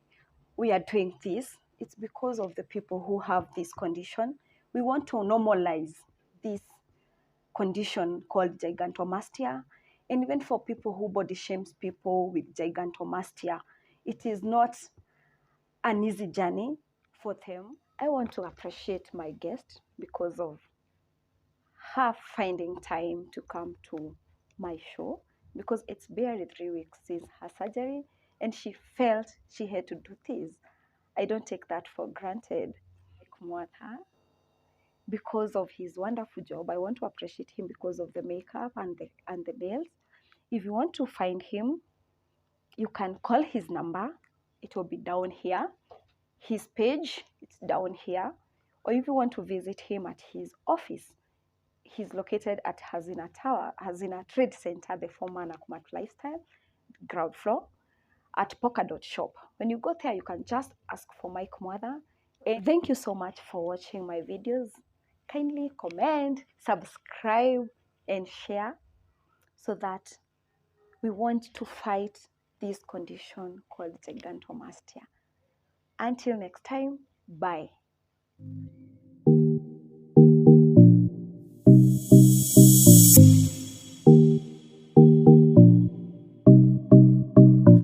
we are doing this, it's because of the people who have this condition. We want to normalize this condition called gigantomastia. And even for people who body shames people with gigantomastia, it is not an easy journey for them. I want to appreciate my guest because of her finding time to come to my show, because it's barely 3 weeks since her surgery and she felt she had to do this. I don't take that for granted. Because of his wonderful job, I want to appreciate him because of the makeup and the nails. If you want to find him, you can call his number. It will be down here. His page, it's down here. Or if you want to visit him at his office, he's located at Hazina Tower, Hazina Trade Center, the former Nakumat Lifestyle, ground floor, at Polkadot Shop. When you go there, you can just ask for Mike Mother. And thank you so much for watching my videos. Kindly comment, subscribe, and share so that we want to fight this condition called gigantomastia. Until next time, bye.